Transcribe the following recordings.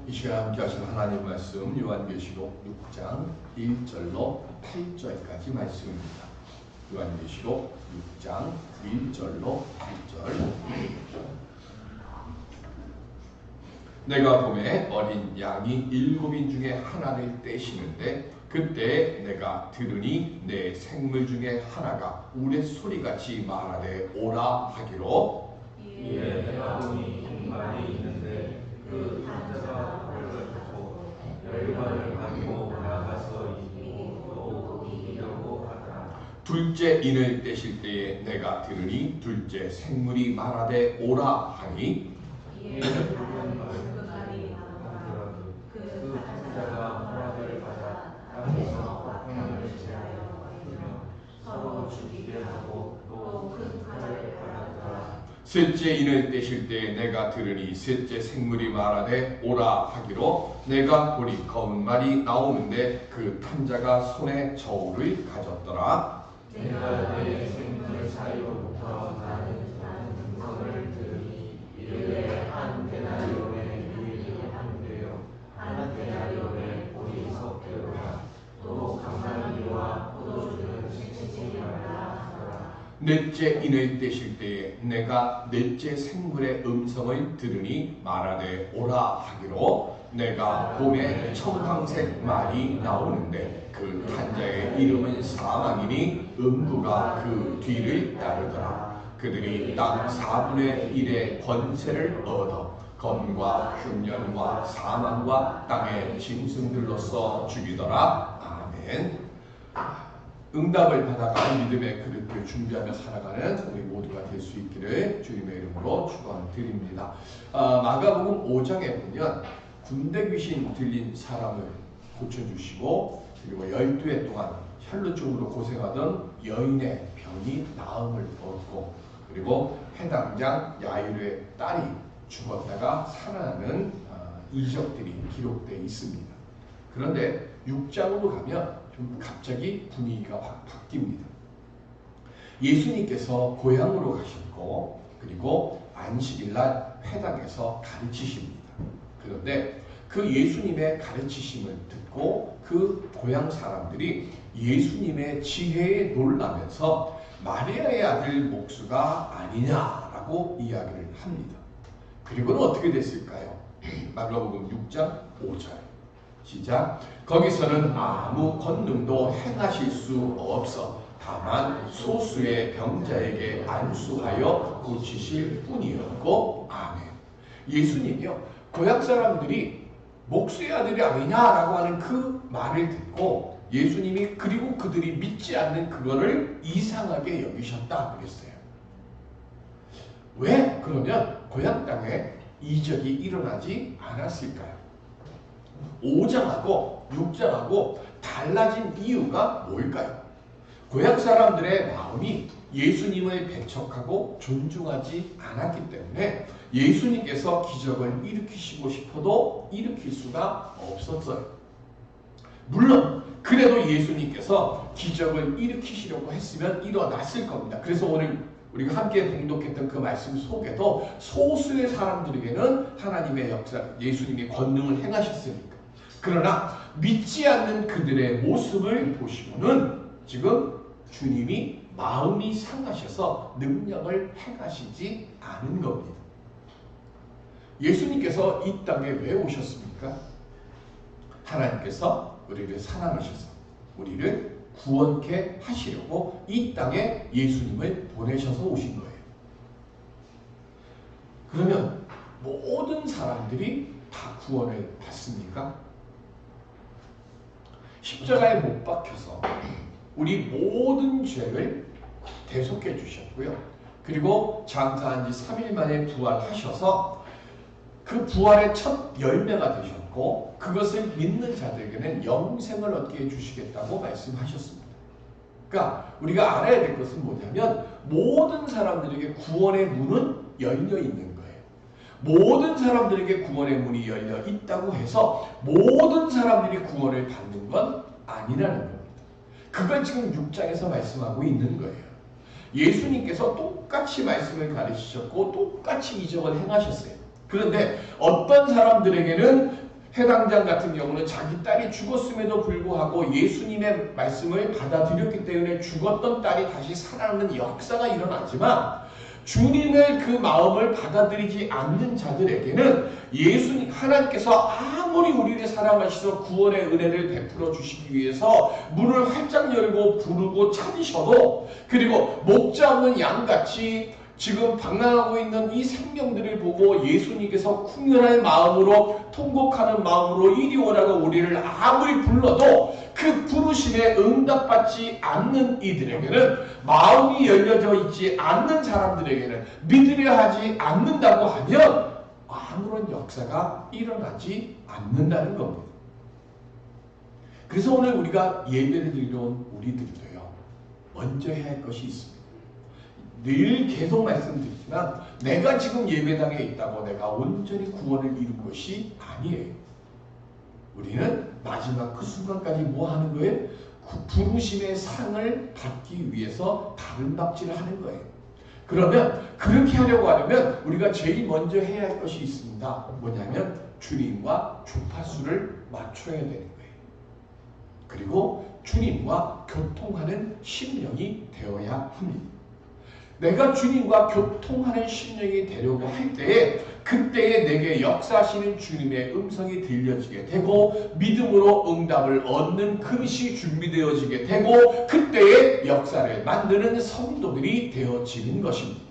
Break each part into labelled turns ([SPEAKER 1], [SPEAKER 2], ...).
[SPEAKER 1] 이 시간 함께 하신 하나님 말씀 요한계시록 6장 1절로 8절까지 말씀입니다. 요한계시록 6장 1절로 8절. 내가 봄에 어린 양이 7인 중에 하나를 떼시는데 그때 내가 들으니 내 생물 중에 하나가 우레 소리같이 말하되 오라 하기로
[SPEAKER 2] 이에 내가 보니 인간이 있는데 그 탄자가 벌거벗고 열반을 가지고 나가서 이기고 또 이기려고 하더라.
[SPEAKER 1] 둘째 인을 떼실 때에 내가 들으니 둘째 생물이 말하되 오라 하니
[SPEAKER 2] 이에 다른 말씀이 나오더라도 그 탄자가 허락을 받아 땅에서 화평을 제하여 이르며 서로 죽이게 하고 또 큰 칼을 받았더라.
[SPEAKER 1] 셋째 인을 떼실 때에 내가 들으니 셋째 생물이 말하되 오라 하기로 내가 보니 검은 말이 나오는데 그 탄자가 손에 저울을 가졌더라.
[SPEAKER 2] 내가 내 생물 사이로부터 나는 음성을 들으니 이르되 한 데나리온의 유익이 한 되요 한 데나리온의 볼이 섞여라. 또 강나니와 포도주는 식히지 말라 하더라.
[SPEAKER 1] 넷째 인을 떼실 때에 내가 넷째 생물의 음성을 들으니 말하되 오라 하기로 내가 봄에 청황색 말이 나오는데 그 탄자의 이름은 사망이니 음부가 그 뒤를 따르더라. 그들이 땅 4분의 1의 권세를 얻어 검과 흉년과 사망과 땅의 짐승들로서 죽이더라. 아멘. 응답을 받아가 믿음의 그릇을 준비하며 살아가는 우리 모두가 될 수 있기를 주님의 이름으로 축원드립니다. 마가복음 5장에 보면 군대 귀신 들린 사람을 고쳐주시고 그리고 12해 동안 혈루증으로 고생하던 여인의 병이 나음을 얻고 그리고 해당장 야이르의 딸이 죽었다가 살아나는 이적들이 기록되어 있습니다. 그런데 6장으로 가면 좀 갑자기 분위기가 확 바뀝니다. 예수님께서 고향으로 가셨고 그리고 안식일날 회당에서 가르치십니다. 그런데 그 예수님의 가르치심을 듣고 그 고향 사람들이 예수님의 지혜에 놀라면서 마리아의 아들 목수가 아니냐라고 이야기를 합니다. 그리고는 어떻게 됐을까요? 마가복음 6장 5절 시작. 거기서는 아무 권능도 행하실 수 없어 다만 소수의 병자에게 안수하여 고치실 뿐이었고 아멘. 예수님이요 고향 사람들이 목수의 아들이 아니냐라고 하는 그 말을 듣고 예수님이 그리고 그들이 믿지 않는 그거를 이상하게 여기셨다 그랬어요. 왜? 그러면 고향 땅에 이적이 일어나지 않았을까요? 5장하고 6장하고 달라진 이유가 뭘까요? 고향 사람들의 마음이 예수님을 배척하고 존중하지 않았기 때문에 예수님께서 기적을 일으키시고 싶어도 일으킬 수가 없었어요. 물론 그래도 예수님께서 기적을 일으키시려고 했으면 일어났을 겁니다. 그래서 오늘 우리가 함께 봉독했던 그 말씀 속에도 소수의 사람들에게는 하나님의 역사, 예수님이 권능을 행하셨으니까. 그러나 믿지 않는 그들의 모습을 보시고는 지금 주님이 마음이 상하셔서 능력을 행하시지 않은 겁니다. 예수님께서 이 땅에 왜 오셨습니까? 하나님께서 우리를 사랑하셔서 우리를 구원케 하시려고 이 땅에 예수님을 보내셔서 오신 거예요. 그러면 모든 사람들이 다 구원을 받습니까? 십자가에 못 박혀서 우리 모든 죄를 대속해 주셨고요. 그리고 장사한 지 3일 만에 부활하셔서 그 부활의 첫 열매가 되셨고 그것을 믿는 자들에게는 영생을 얻게 해주시겠다고 말씀하셨습니다. 그러니까 우리가 알아야 될 것은 뭐냐면 모든 사람들에게 구원의 문은 열려 있는 거예요. 모든 사람들에게 구원의 문이 열려 있다고 해서 모든 사람들이 구원을 받는 건 아니라는 겁니다. 그걸 지금 6장에서 말씀하고 있는 거예요. 예수님께서 똑같이 말씀을 가르치셨고 똑같이 이적을 행하셨어요. 그런데 어떤 사람들에게는 해당장 같은 경우는 자기 딸이 죽었음에도 불구하고 예수님의 말씀을 받아들였기 때문에 죽었던 딸이 다시 살아나는 역사가 일어나지만, 주님의 그 마음을 받아들이지 않는 자들에게는 예수님 하나님께서 아무리 우리를 사랑하셔서 구원의 은혜를 베풀어 주시기 위해서 문을 활짝 열고 부르고 찾으셔도, 그리고 목자 없는 양같이 지금 방랑하고 있는 이 생명들을 보고 예수님께서 궁연한 마음으로, 통곡하는 마음으로 이리 오라고 우리를 아무리 불러도 그 부르심에 응답받지 않는 이들에게는, 마음이 열려져 있지 않는 사람들에게는, 믿으려 하지 않는다고 하면 아무런 역사가 일어나지 않는다는 겁니다. 그래서 오늘 우리가 예배를 드리러 온 우리들도요, 먼저 해야 할 것이 있습니다. 늘 계속 말씀드리지만, 내가 지금 예배당에 있다고 내가 온전히 구원을 이룬 것이 아니에요. 우리는 마지막 그 순간까지 뭐 하는 거예요? 그 부르심의 상을 받기 위해서 다른 박질을 하는 거예요. 그러면 그렇게 하려고 하려면 우리가 제일 먼저 해야 할 것이 있습니다. 뭐냐면 주님과 주파수를 맞춰야 되는 거예요. 그리고 주님과 교통하는 심령이 되어야 합니다. 내가 주님과 교통하는 심령이 되려고 할 때에, 그때에 내게 역사하시는 주님의 음성이 들려지게 되고 믿음으로 응답을 얻는 그릇이 준비되어지게 되고, 그때에 역사를 만드는 성도들이 되어지는 것입니다.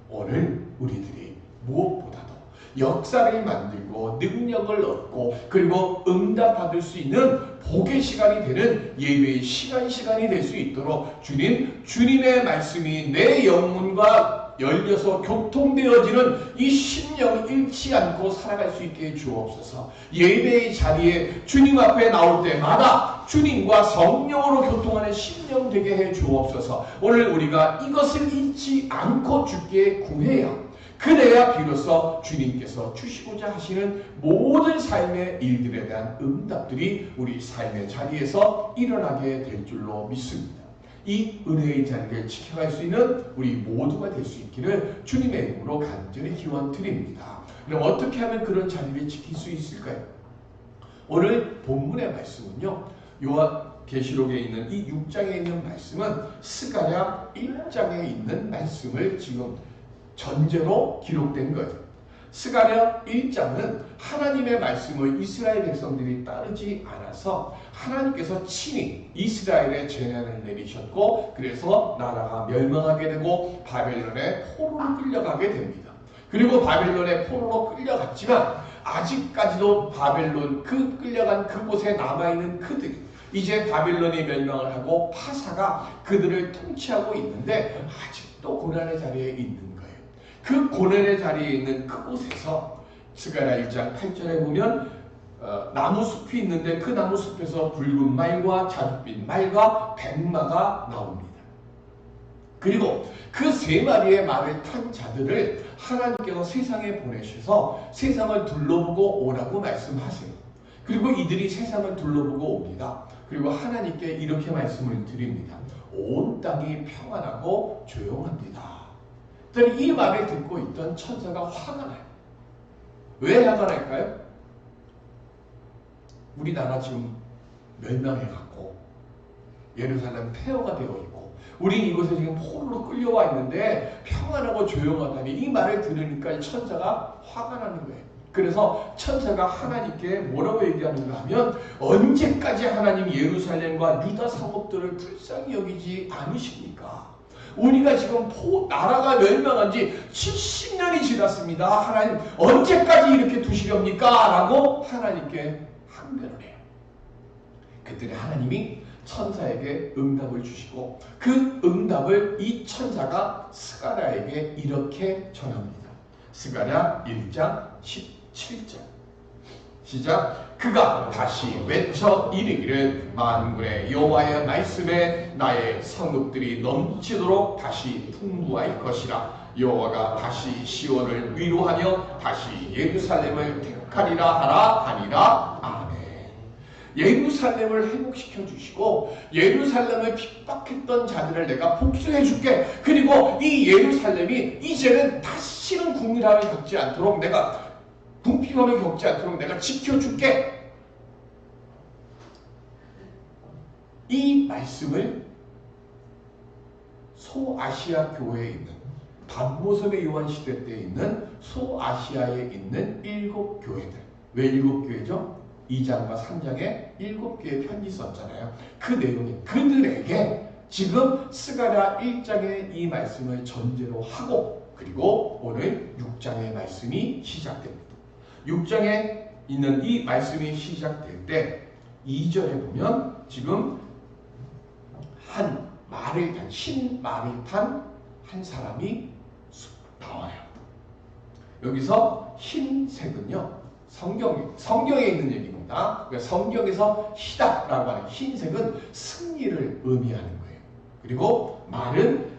[SPEAKER 1] 오늘 우리들이 무엇보다도 역사를 만들고 능력을 얻고 그리고 응답받을 수 있는 복의 시간이 되는 예배의 시간이 될 수 있도록 주님의 말씀이 내 영혼과 열려서 교통되어지는 이 심령 잃지 않고 살아갈 수 있게 해 주옵소서. 예배의 자리에 주님 앞에 나올 때마다 주님과 성령으로 교통하는 심령 되게 해 주옵소서. 오늘 우리가 이것을 잊지 않고 주께 구해야, 그래야 비로소 주님께서 주시고자 하시는 모든 삶의 일들에 대한 응답들이 우리 삶의 자리에서 일어나게 될 줄로 믿습니다. 이 은혜의 자리를 지켜갈 수 있는 우리 모두가 될 수 있기를 주님의 이름으로 간절히 기원 드립니다. 그럼 어떻게 하면 그런 자리를 지킬 수 있을까요? 오늘 본문의 말씀은요, 요한계시록에 있는 이 6장에 있는 말씀은 스가랴 1장에 있는 말씀을 지금 전제로 기록된 거예요. 스가랴 1장은 하나님의 말씀을 이스라엘 백성들이 따르지 않아서 하나님께서 친히 이스라엘에 재난을 내리셨고, 그래서 나라가 멸망하게 되고 바벨론의 포로로 끌려가게 됩니다. 그리고 바벨론의 포로로 끌려갔지만 아직까지도 바벨론 그 끌려간 그곳에 남아있는 그들이 이제 바벨론이 멸망을 하고 파사가 그들을 통치하고 있는데 아직도 고난의 자리에 있는 거예요. 그 고난의 자리에 있는 그곳에서 스가랴 1장 8절에 보면 나무숲이 있는데 그 나무숲에서 붉은 말과 자줏빛 말과 백마가 나옵니다. 그리고 그 세 마리의 말을 탄 자들을 하나님께서 세상에 보내셔서 세상을 둘러보고 오라고 말씀하세요. 그리고 이들이 세상을 둘러보고 옵니다. 그리고 하나님께 이렇게 말씀을 드립니다. 온 땅이 평안하고 조용합니다. 이 말을 듣고 있던 천사가 화가 나요. 왜 화가 날까요? 우리나라 지금 멸망해갖고 예루살렘 폐허가 되어 있고 우린 이곳에 지금 포로로 끌려와 있는데 평안하고 조용하다니, 이 말을 들으니까 천사가 화가 나는 거예요. 그래서 천사가 하나님께 뭐라고 얘기하는가 하면, 언제까지 하나님 예루살렘과 유다 성읍들을 불쌍히 여기지 않으십니까? 우리가 지금 나라가 멸망한 지 70년이 지났습니다. 하나님 언제까지 이렇게 두시렵니까? 라고 하나님께 항변을 해요. 그때 하나님이 천사에게 응답을 주시고 그 응답을 이 천사가 스가랴에게 이렇게 전합니다. 스가랴 1장 17절 시작. 그가 다시 외쳐 이르기를 만군의 여호와의 말씀에 나의 성읍들이 넘치도록 다시 풍부할 것이라. 여호와가 다시 시온을 위로하며 다시 예루살렘을 택하리라 하라 하니라. 아멘. 예루살렘을 회복시켜 주시고 예루살렘을 핍박했던 자들을 내가 복수해 줄게. 그리고 이 예루살렘이 이제는 다시는 국민함을 겪지 않도록 내가 궁핍함을 겪지 않도록 내가 지켜줄게. 이 말씀을 소아시아 교회에 있는 반모섬의 요한 시대 때 있는 소아시아에 있는 7교회들. 왜 7교회죠? 2장과 3장에 7개의 편지 썼잖아요. 그 내용이 그들에게 지금 스가랴 1장의 이 말씀을 전제로 하고, 그리고 오늘 6장의 말씀이 시작됩니다. 6장에 있는 이 말씀이 시작될 때 2절에 보면 지금 흰 말을 탄 한 사람이 나와요. 여기서 흰색은요, 성경에 있는 얘기입니다. 그러니까 성경에서 희다라고 하는 흰색은 승리를 의미하는 거예요. 그리고 말은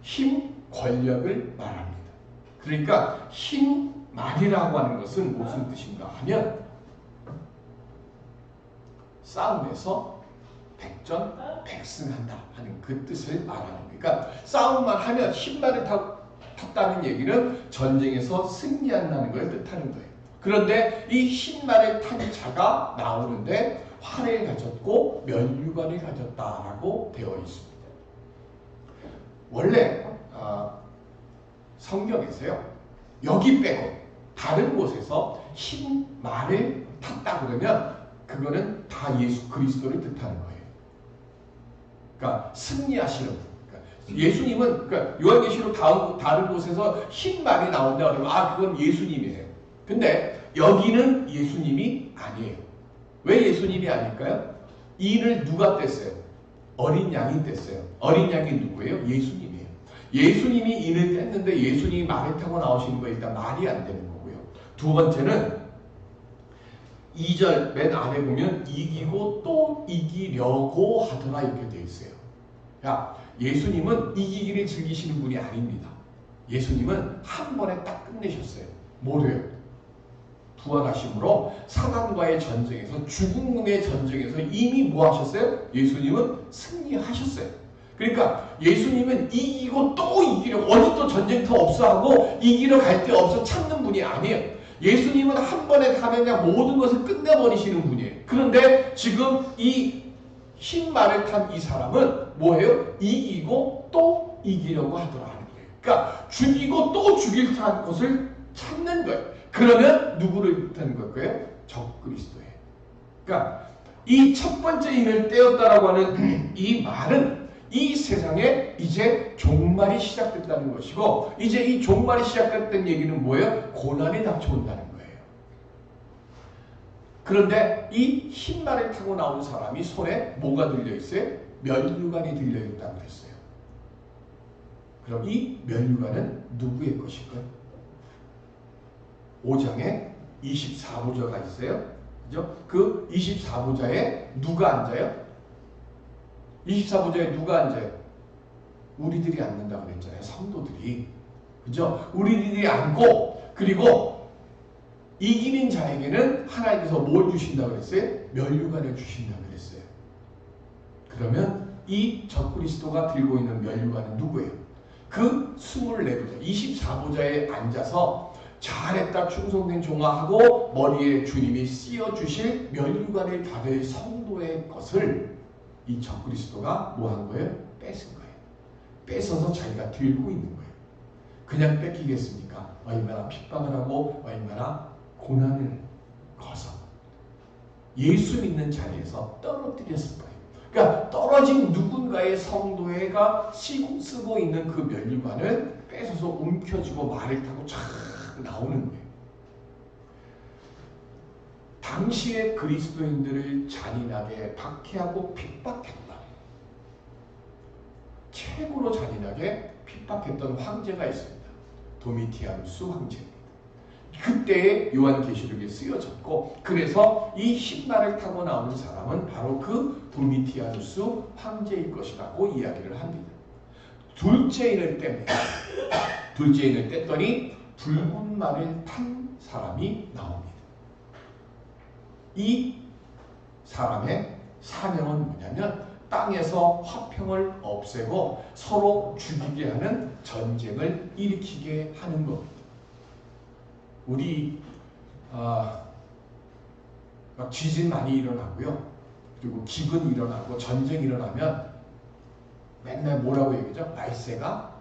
[SPEAKER 1] 힘, 권력을 말합니다. 그러니까 흰 말이라고 하는 것은 무슨 뜻인가 하면 싸움에서 백전백승한다 하는 그 뜻을 말하는 거예요. 그러니까 싸움만 하면 흰말을 탔다는 얘기는 전쟁에서 승리한다는 걸 뜻하는 거예요. 그런데 이 흰말을 탄 자가 나오는데 활을 가졌고 면류관을 가졌다라고 되어 있습니다. 원래 성경에서요, 여기 빼고 다른 곳에서 흰말을 탔다 그러면 그거는 다 예수 그리스도를 뜻하는 거예요. 그러니까 승리하시는 분. 그러니까 예수님은, 그러니까 요한계시록 다른 곳에서 흰 말이 나온다 그러면 그건 예수님이에요. 근데 여기는 예수님이 아니에요. 왜 예수님이 아닐까요? 인을 누가 뗐어요? 어린 양이 뗐어요. 어린 양이 누구예요? 예수님이에요. 예수님이 인을 뗐는데 예수님이 말을 타고 나오시는 거 일단 말이 안 되는 거고요. 두 번째는 2절 맨 안에 보면 이기고 또 이기려고 하더라 이렇게 되어 있어요. 야, 예수님은 이기기를 즐기시는 분이 아닙니다. 예수님은 한 번에 딱 끝내셨어요. 뭐래요? 부활하심으로 사단과의 전쟁에서, 죽음의 전쟁에서 이미 뭐 하셨어요? 예수님은 승리하셨어요. 그러니까 예수님은 이기고 또 이기려, 어디 또 전쟁터 없어 하고 이기려 갈 데 없어 참는 분이 아니에요. 예수님은 한 번에 가면 그냥 모든 것을 끝내버리시는 분이에요. 그런데 지금 이 흰 말을 탄 이 사람은 뭐예요? 이기고 또 이기려고 하더라 하는 거예요. 그러니까 죽이고 또 죽일 것을 찾는 거예요. 그러면 누구를 뜻하는 걸까요? 적그리스도예요. 그러니까 이 첫 번째 인을 떼었다라고 하는 이 말은 이 세상에 이제 종말이 시작됐다는 것이고, 이제 이 종말이 시작됐다는 얘기는 뭐예요? 고난이 닥쳐온다는 거예요. 그런데 이 흰 말을 타고 나온 사람이 손에 뭐가 들려있어요? 면류관이 들려있다고 그랬어요. 그럼 이 면류관은 누구의 것일까요? 5장에 24보좌가 있어요. 그죠? 그 24보좌에 누가 앉아요? 24보좌에 누가 앉아요? 우리들이 앉는다고 그랬잖아요. 성도들이. 그죠? 우리들이 앉고, 그리고 이기는 자에게는 하나님께서 뭘 주신다고 그랬어요? 면류관을 주신다고 그랬어요. 그러면 이 적그리스도가 들고 있는 면류관은 누구예요? 그 24보좌, 24보좌에 앉아서 잘했다 충성된 종아하고 머리에 주님이 씌워주실 면류관을 받을 성도의 것을 이 적그리스도가 뭐 한 거예요? 뺏은 거예요. 뺏어서 자기가 들고 있는 거예요. 그냥 뺏기겠습니까? 얼마나 핍박을 하고 얼마나 고난을 거서 예수 믿는 자리에서 떨어뜨렸을 거예요. 그러니까 떨어진 누군가의 성도가 쓰고 있는 그 면류관을 뺏어서 움켜쥐고 말을 타고 쫙 나오는 거예요. 당시의 그리스도인들을 잔인하게 박해하고 핍박했다. 최고로 잔인하게 핍박했던 황제가 있습니다. 도미티아누스 황제입니다. 그때의 요한계시록에 쓰여졌고, 그래서 이 흰말을 타고 나오는 사람은 바로 그 도미티아누스 황제일 것이라고 이야기를 합니다. 둘째 인을 뗍니다. 둘째 인을 뗐더니 붉은 말을 탄 사람이 나옵니다. 이 사람의 사명은 뭐냐면 땅에서 화평을 없애고 서로 죽이게 하는 전쟁을 일으키게 하는 겁니다. 우리 막 지진 많이 일어나고요. 그리고 기근 일어나고 전쟁 일어나면 맨날 뭐라고 얘기하죠? 말세가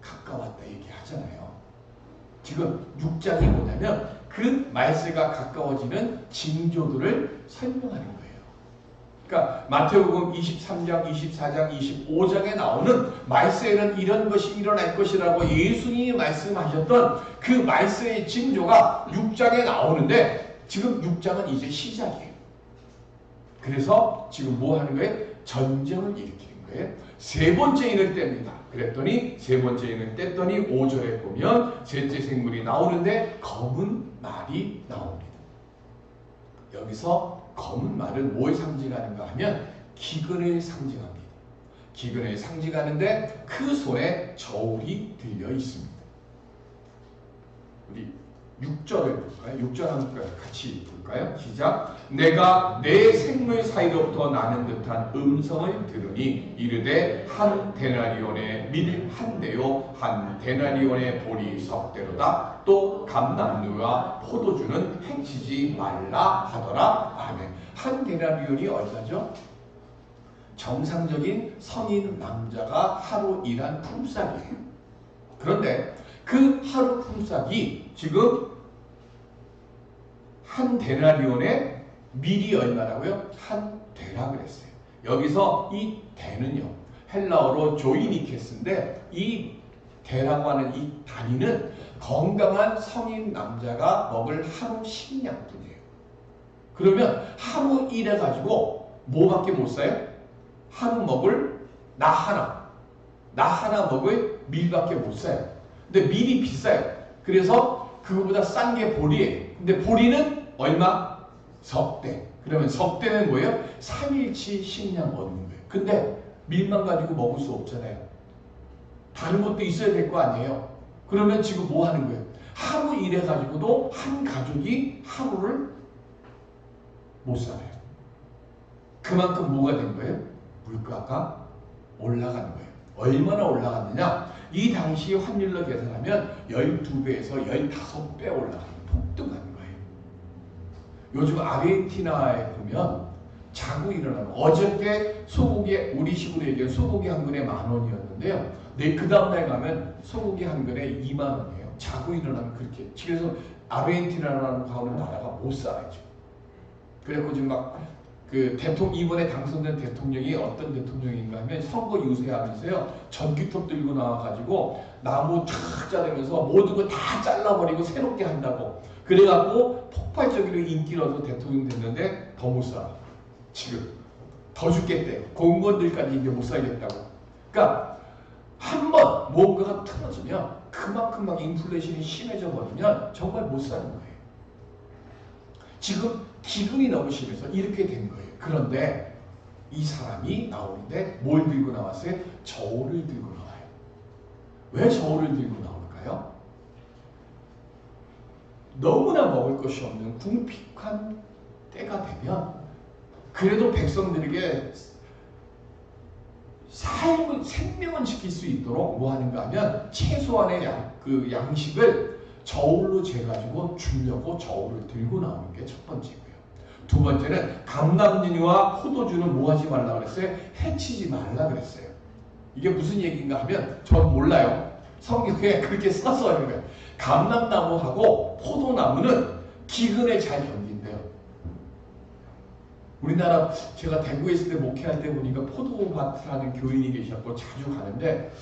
[SPEAKER 1] 가까웠다 얘기하잖아요. 지금 6장이 뭐냐면 그 말세가 가까워지는 징조들을 설명하는 거예요. 그러니까 마태복음 23장, 24장, 25장에 나오는 말세에는 이런 것이 일어날 것이라고 예수님이 말씀하셨던 그 말세의 징조가 6장에 나오는데 지금 6장은 이제 시작이에요. 그래서 지금 뭐 하는 거예요? 전쟁을 일으키는 거예요. 세 번째 인을 뗍니다. 그랬더니 세 번째 인을 뗐더니 5절에 보면 셋째 생물이 나오는데 검은 말이 나옵니다. 여기서 검은 말은 뭘 상징하는가 하면 기근을 상징합니다. 기근을 상징하는데 그 손에 저울이 들려 있습니다. 우리 6절을 볼까요? 6절 한번 같이 볼까요? 시작. 내가 내 생물 사이로부터 나는 듯한 음성을 들으니 이르되 한 데나리온의 밀 한 대요 한 데나리온의 보리 석대로다. 또 감람류와 포도주는 행치지 말라 하더라. 아멘. 한 데나리온이 얼마죠? 정상적인 성인 남자가 하루 일한 품삯이에요. 그런데 그 하루 품삯이 지금 한 데나리온의 밀이 얼마라고요? 한 대라 그랬어요. 여기서 이 대는요, 헬라어로 조이니케스인데 이 대라고 하는 이 단위는 건강한 성인 남자가 먹을 하루 식량뿐이에요. 그러면 하루 일해가지고 뭐밖에 못 사요? 하루 먹을 나 하나 먹을 밀밖에 못 사요. 근데 밀이 비싸요. 그래서 그거보다 싼 게 보리예요. 근데 보리는 얼마? 석대. 그러면 석대는 뭐예요? 3일치 식량 얻는 거예요. 근데 밀만 가지고 먹을 수 없잖아요. 다른 것도 있어야 될 거 아니에요. 그러면 지금 뭐 하는 거예요? 하루 일해가지고도 한 가족이 하루를 못 살아요. 그만큼 뭐가 된 거예요? 물가가 올라간 거예요. 얼마나 올라갔느냐? 이 당시 환율로 계산하면 12배에서 15배 올라가요. 폭등한 거예요. 요즘 아르헨티나에 보면 자고 일어나는 어저께 소고기 우리 식으로 얘기하면 소고기 한 근에 10,000원이었는데요. 그 다음날 가면 소고기 한 근에 20,000원이에요. 자고 일어나면 그렇게. 그래서 아르헨티나라는 나라가 못 살아요. 그래서 지금 막 이번에 당선된 대통령이 어떤 대통령인가 하면 선거 유세하면서요, 전기톱 들고 나와가지고 나무 탁 자르면서 모든 거 다 잘라버리고 새롭게 한다고. 그래갖고 폭발적으로 인기를 얻어서 대통령 됐는데 더 못 살아. 지금 더 죽겠대요. 공무원들까지 이제 못 살겠다고. 그러니까 한번 뭔가가 틀어지면 그만큼 막 인플레이션이 심해져 버리면 정말 못 사는 거예요. 지금 기분이 너무 심해서 이렇게 된 거예요. 그런데 이 사람이 나오는데 뭘 들고 나왔어요? 저울을 들고 나와요. 왜 저울을 들고 나올까요? 너무나 먹을 것이 없는 궁핍한 때가 되면 그래도 백성들에게 생명은 지킬 수 있도록 뭐 하는가 하면 최소한의 양식을 저울로 재가지고 주려고 저울을 들고 나오는 게 첫 번째고요. 두 번째는 감람류와 포도주는 뭐 하지 말라 그랬어요? 해치지 말라 그랬어요. 이게 무슨 얘기인가 하면 전 몰라요. 성경에 그렇게 써서 하는 거예요. 감람나무하고 포도나무는 기근에 잘 견딘대요. 우리나라 제가 대구에 있을 때 목회할 때 보니까 포도밭을 하는 교인이 계셨고 자주 가는데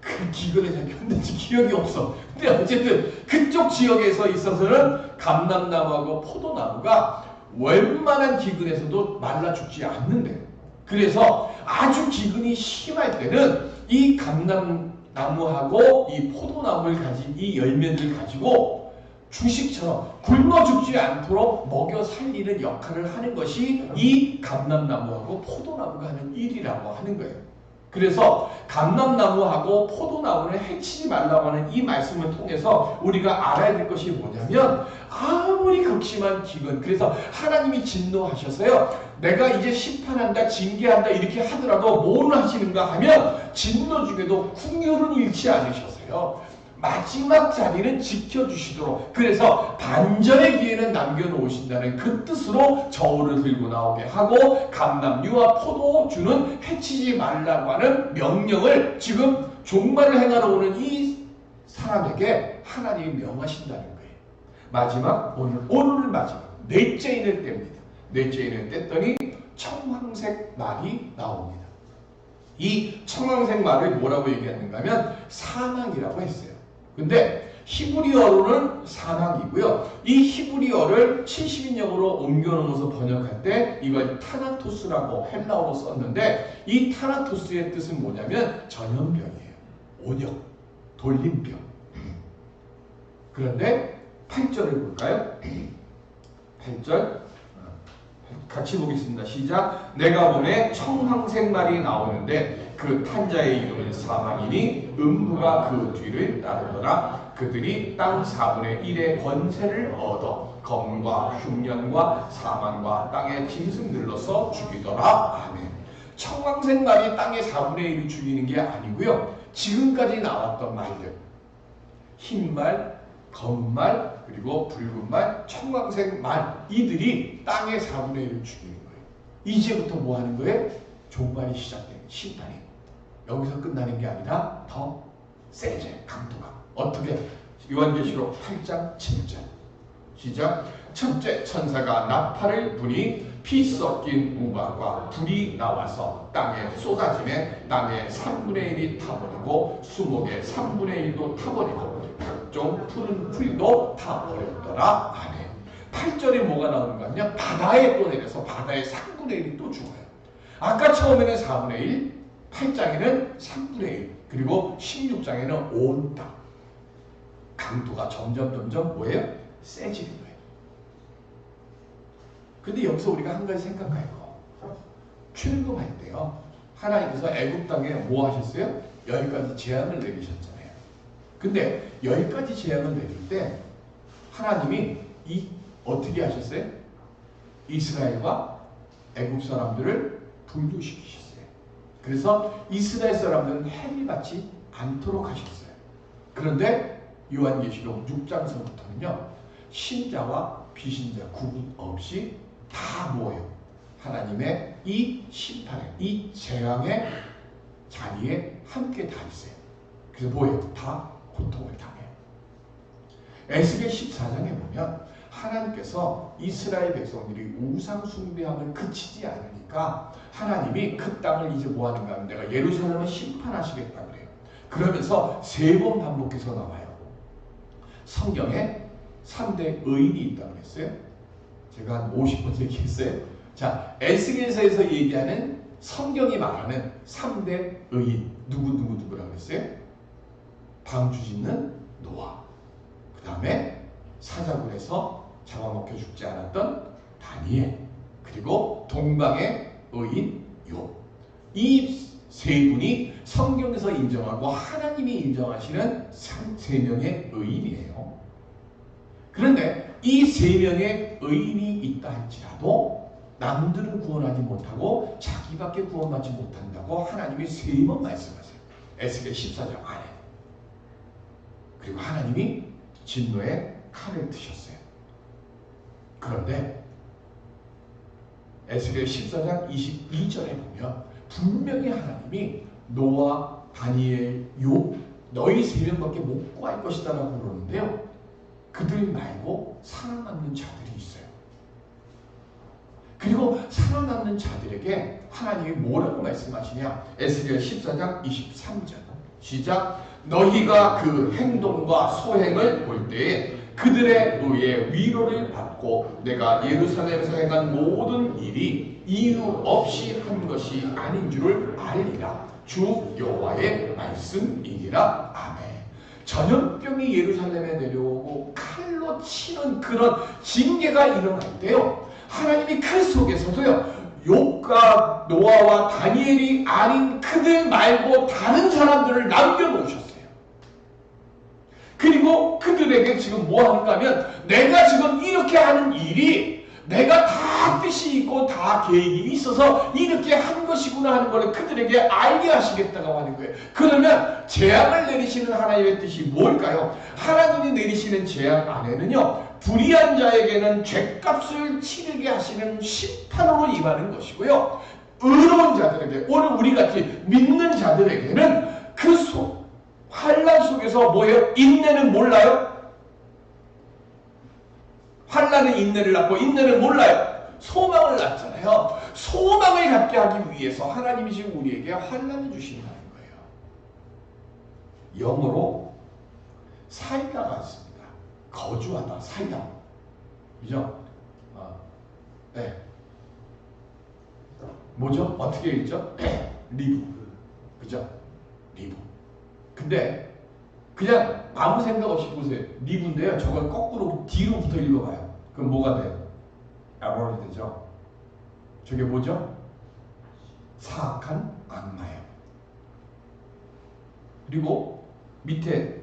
[SPEAKER 1] 그 기근에 잘 견딘지 기억이 없어. 근데 어쨌든 그쪽 지역에서 있어서는 감람나무하고 포도나무가 웬만한 기근에서도 말라 죽지 않는데, 그래서 아주 기근이 심할 때는 이 감람나무하고 이 포도나무를 가진 이 열매들을 가지고 주식처럼 굶어 죽지 않도록 먹여 살리는 역할을 하는 것이 이 감람나무하고 포도나무가 하는 일이라고 하는 거예요. 그래서 감람나무하고 포도나무를 해치지 말라고 하는 이 말씀을 통해서 우리가 알아야 될 것이 뭐냐면, 아무리 극심한 기근, 그래서 하나님이 진노하셔서요, 내가 이제 심판한다, 징계한다 이렇게 하더라도 뭘 하시는가 하면 진노 중에도 긍휼은 잃지 않으셔서요, 마지막 자리는 지켜주시도록, 그래서 반전의 기회는 남겨놓으신다는 그 뜻으로 저울을 들고 나오게 하고 감람류와 포도주는 해치지 말라고 하는 명령을 지금 종말을 행하러 오는 이 사람에게 하나님이 명하신다는 거예요. 마지막, 오늘은 마지막 넷째 인을 뗍니다. 넷째 인을 뗐더니 청황색 말이 나옵니다. 이 청황색 말을 뭐라고 얘기하는가 하면 사망이라고 했어요. 근데 히브리어로는 사망이고요. 이 히브리어를 70인역으로 옮겨놓으면서 번역할 때 이걸 타나토스라고 헬라어로 썼는데, 이 타나토스의 뜻은 뭐냐면 전염병이에요. 온역, 돌림병. 그런데 8절을 볼까요? 8절 같이 보겠습니다. 시작. 내가 보내 청황색 말이 나오는데 그 탄자의 이름은 사망이니 음부가 그 뒤를 따르더라. 그들이 땅 4분의 1의 권세를 얻어 검과 흉년과 사망과 땅의 짐승 늘러서 죽이더라. 아멘. 청황색 말이 땅의 4분의 1을 죽이는 게 아니고요. 지금까지 나왔던 말들, 흰말, 검말, 그리고 붉은말, 청황색 말, 이들이 땅의 4분의 1을 죽이는 거예요. 이제부터 뭐 하는 거예요? 종말이 시작돼요. 심판이. 여기서 끝나는 게 아니라 더 세죠. 강도가. 어떻게? 요한계시록 8장 7절. 시작. 첫째 천사가 나팔을 부니 피 섞인 우박과 불이 나와서 땅에 쏟아지매 땅의 3분의 1이 타버리고 수목의 3분의 1도 타버리고 각종 푸른 풀도 타버렸더라. 아멘. 8절에 뭐가 나오는가 하면 바다에 또 내려서 바다의 3분의 1이 또 죽어요. 아까 처음에는 4분의 1, 8장에는 3분의 1, 그리고 16장에는 온 땅. 강도가 점점 뭐예요? 세지는 거예요. 근데 여기서 우리가 한 가지 생각해야 해요. 출애굽할 때요, 하나님께서 애굽 땅에 뭐 하셨어요? 10가지 재앙을 내리셨잖아요. 근데 10가지 재앙을 내릴 때 하나님이 어떻게 하셨어요? 이스라엘과 애굽 사람들을 분류시키셨어요. 그래서 이스라엘 사람들은 해를 받지 않도록 하셨어요. 그런데 요한계시록 6장서부터는요, 신자와 비신자 구분 없이 다 모여 하나님의 이 심판의, 이 재앙의 자리에 함께 다 있어요. 그래서 뭐예요? 다 고통을 당해요. 에스겔 14장에 보면 하나님께서 이스라엘 백성들이 우상 숭배함을 그치지 않으니까 하나님이 그 땅을 이제 뭐 하는가 하면 내가 예루살렘을 심판하시겠다 그래요. 그러면서 3번 반복해서 나와요. 성경에 3대 의인이 있다고 했어요. 제가 한 50번 얘기했어요. 자, 에스겔서에서 얘기하는 성경이 말하는 3대 의인 누구라고 했어요? 방주 짓는 노아, 그 다음에 사자굴에서 잡아먹혀 죽지 않았던 다니엘, 그리고 동방의 의인 욥. 이 3분이 성경에서 인정하고 하나님이 인정하시는 3명의 의인이에요. 그런데 이 3명의 의인이 있다 할지라도 남들은 구원하지 못하고 자기밖에 구원받지 못한다고 하나님이 3번 말씀하세요. 에스겔 14장 안에. 그리고 하나님이 진노의 칼을 드셨어요. 그런데 에스겔 14장 22절에 보면 분명히 하나님이 노아, 다니엘, 욥 너희 3명밖에 못 구할 것이다 라고 그러는데요, 그들 말고 살아남는 자들이 있어요. 그리고 살아남는 자들에게 하나님이 뭐라고 말씀하시냐? 에스겔 14장 23절 시작. 너희가 그 행동과 소행을 볼 때에 그들의 의에 위로를 받고 내가 예루살렘에서 행한 모든 일이 이유 없이 한 것이 아닌 줄을 알리라. 주 여호와의 말씀이니라. 아멘. 전염병이 예루살렘에 내려오고 칼로 치는 그런 징계가 일어날 때요, 하나님이 그 속에서도요, 욥과 노아와 다니엘이 아닌 그들 말고 다른 사람들을 남겨놓으셨어요. 그리고 그들에게 지금 뭐 하는가 하면 내가 지금 이렇게 하는 일이 내가 다 뜻이 있고 다 계획이 있어서 이렇게 한 것이구나 하는 걸 그들에게 알게 하시겠다고 하는 거예요. 그러면 재앙을 내리시는 하나님의 뜻이 뭘까요? 하나님이 내리시는 재앙 안에는요, 불의한 자에게는 죄값을 치르게 하시는 심판으로 임하는 것이고요, 의로운 자들에게, 오늘 우리같이 믿는 자들에게는 그 환난 속에서 뭐예요? 인내는 몰라요? 환난은 인내를 낳고 인내는 몰라요. 소망을 낳잖아요. 소망을 갖게 하기 위해서 하나님이 지금 우리에게 환난을 주신다는 거예요. 영어로 살다가 있습니다. 거주하다, 살다. 그죠? 네. 뭐죠? 어떻게 읽죠? 리브. 그죠? 리브. 근데 그냥 아무 생각 없이 보세요. 리브인데요. 저걸 거꾸로 뒤로부터 읽어봐요. 그럼 뭐가 돼요? 에버리 되죠. 저게 뭐죠? 사악한 악마예요. 그리고 밑에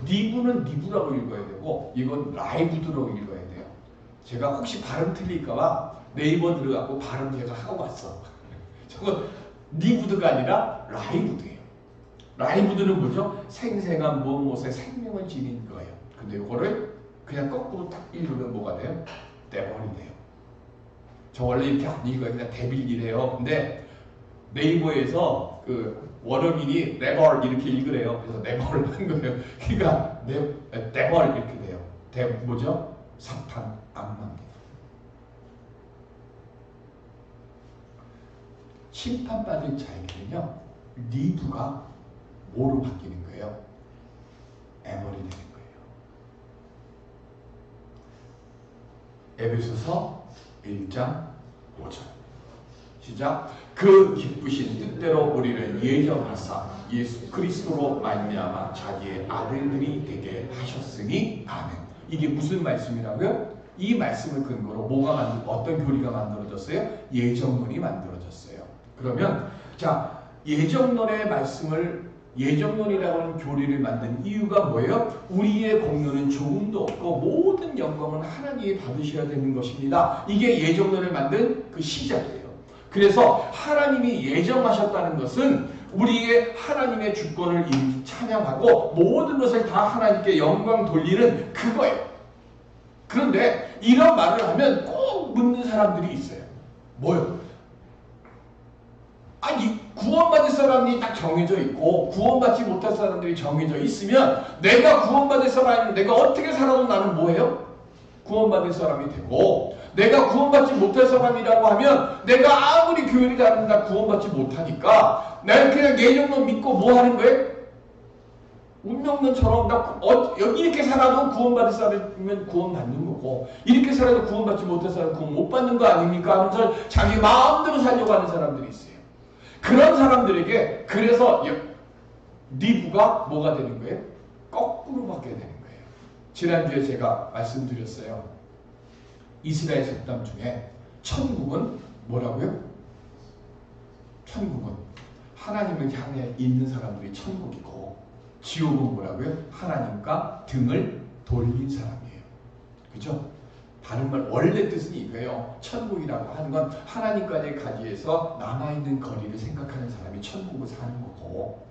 [SPEAKER 1] 리브는 리브라고 읽어야 되고 이건 라이브드라고 읽어야 돼요. 제가 혹시 발음 틀릴까봐 네이버 들어가고 발음 제가 하고 왔어. 저건 리브드가 아니라 라이브드예요. 라이브드는 뭐죠? 생생한 무엇에 생명을 지닌 거예요. 근데 이거를 그냥 거꾸로 딱 읽으면 뭐가 돼요? 데벌이 돼요. 저 원래 이렇게 안 읽어요. 그냥 데빌이래요. 근데 네이버에서 그 원어민이 네벌 이렇게 읽으래요. 그래서 네벌을 한 거예요. 그러니까 데벌 이렇게 돼요. 뭐죠? 사탄, 악마입니다. 심판받을 자에게는요, 리브가 뭐로 바뀌는 거예요? 에벌이 되는 거예요. 에베소서 1장 5절 시작. 그 기쁘신 뜻대로 우리를 예정하사 예수 그리스도로 말미암아 자기의 아들들이 되게 하셨으니 아멘. 이게 무슨 말씀이라고요? 이 말씀을 근거로 어떤 교리가 만들어졌어요? 예정론이 만들어졌어요. 그러면 자, 예정론의 말씀을 예정론이라고 하는 교리를 만든 이유가 뭐예요? 우리의 공로는 조금도 없고 모든 영광은 하나님이 받으셔야 되는 것입니다. 이게 예정론을 만든 그 시작이에요. 그래서 하나님이 예정하셨다는 것은 우리의 하나님의 주권을 찬양하고 모든 것을 다 하나님께 영광 돌리는 그거예요. 그런데 이런 말을 하면 꼭 묻는 사람들이 있어요. 뭐요? 아니, 구원받을 사람이 딱 정해져 있고 구원받지 못할 사람들이 정해져 있으면 내가 구원받을 사람이면 내가 어떻게 살아도 나는 뭐예요? 구원받을 사람이 되고, 내가 구원받지 못할 사람이라고 하면 내가 아무리 교회를 다닌다 구원받지 못하니까 나는 그냥 예정론 믿고 뭐 하는 거예요? 운명론처럼 이렇게 살아도 구원받을 사람이면 구원받는 거고, 이렇게 살아도 구원받지 못할 사람은 구원 못 받는 거 아닙니까? 하면서 자기 마음대로 살려고 하는 사람들이 있어요. 그런 사람들에게 그래서 리브가 뭐가 되는 거예요? 거꾸로 받게 되는 거예요. 지난주에 제가 말씀드렸어요. 이스라엘 잡담 중에 천국은 뭐라고요? 천국은 하나님을 향해 있는 사람들이 천국이고, 지옥은 뭐라고요? 하나님과 등을 돌린 사람이에요. 그죠? 다른 말 원래 뜻은 이거예요. 천국이라고 하는 건 하나님과의 가지에서 남아있는 거리를 생각하는 사람이 천국을 사는 거고,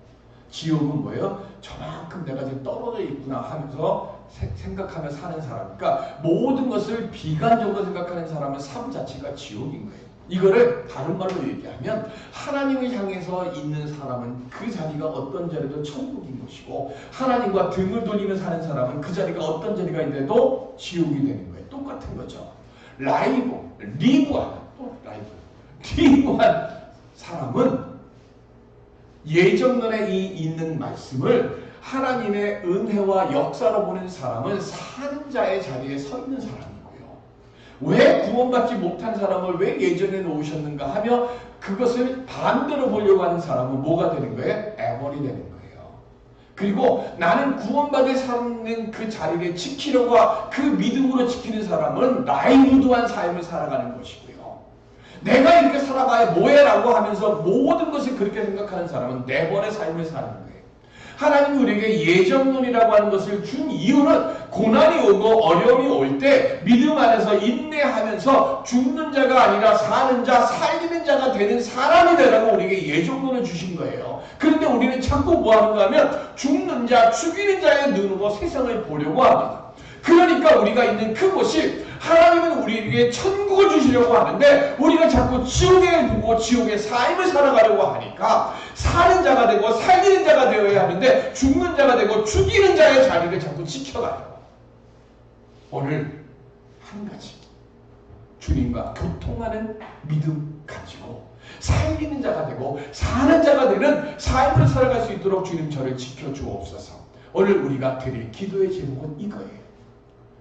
[SPEAKER 1] 지옥은 뭐예요? 저만큼 내가 지금 떨어져 있구나 하면서 생각하며 사는 사람. 그러니까 모든 것을 비관적으로 생각하는 사람은 삶 자체가 지옥인 거예요. 이거를 다른 말로 얘기하면 하나님을 향해서 있는 사람은 그 자리가 어떤 자리도 천국인 것이고, 하나님과 등을 돌리며 사는 사람은 그 자리가 어떤 자리가 있는데도 지옥이 되는 거예요. 똑같은 거죠. 리브한 사람은 예정론에 있는 말씀을 하나님의 은혜와 역사로 보는 사람은 사는 자의 자리에 서 있는 사람이고요. 왜 구원받지 못한 사람을 왜 예정에 놓으셨는가 하며 그것을 반대로 보려고 하는 사람은 뭐가 되는 거예요? 애벌이 되는 거예요. 그리고 나는 구원받을 사람은 그 자리를 지키려고 그 믿음으로 지키는 사람은 라이브드한 삶을 살아가는 것이고요. 내가 이렇게 살아봐야 뭐해? 라고 하면서 모든 것을 그렇게 생각하는 사람은 네 번의 삶을 사는 거예요. 하나님이 우리에게 예정론이라고 하는 것을 준 이유는 고난이 오고 어려움이 올 때 믿음 안에서 인내하면서 죽는 자가 아니라 사는 자, 살리는 자가 되는 사람이 되라고 우리에게 예정론을 주신 거예요. 그런데 우리는 자꾸 뭐 하는가 하면 죽는 자, 죽이는 자의 눈으로 세상을 보려고 합니다. 그러니까 우리가 있는 그곳이 하나님은 우리에게 천국을 주시려고 하는데 우리가 자꾸 지옥에 두고 지옥의 삶을 살아가려고 하니까 사는 자가 되고 살리는 자가 되어야 하는데 죽는 자가 되고 죽이는 자의 자리를 자꾸 지켜가요. 오늘 한 가지 주님과 교통하는 믿음 가지고 살리는 자가 되고 사는 자가 되는 삶을 살아갈 수 있도록 주님 저를 지켜주옵소서. 오늘 우리가 드릴 기도의 제목은 이거예요.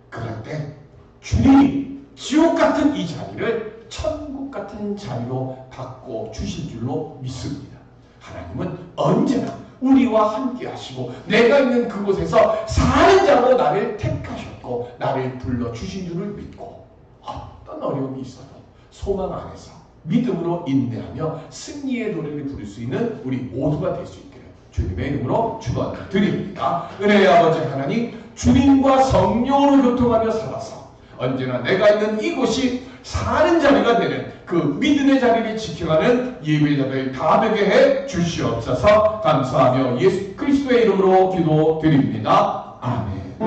[SPEAKER 1] 그럴 때 주님이 지옥 같은 이 자리를 천국 같은 자리로 바꿔 주실 줄로 믿습니다. 하나님은 언제나 우리와 함께 하시고 내가 있는 그곳에서 사는 자로 나를 택하셨고 나를 불러주신 줄을 믿고 어떤 어려움이 있어도 소망 안에서 믿음으로 인내하며 승리의 노래를 부를 수 있는 우리 모두가 될 수 있기를 주님의 이름으로 축원드립니다. 은혜의 아버지 하나님, 주님과 성령으로 교통하며 살아서 언제나 내가 있는 이곳이 사는 자리가 되는 그 믿음의 자리를 지켜가는 예배자들 다 되게 해 주시옵소서. 감사하며 예수 그리스도의 이름으로 기도드립니다. 아멘.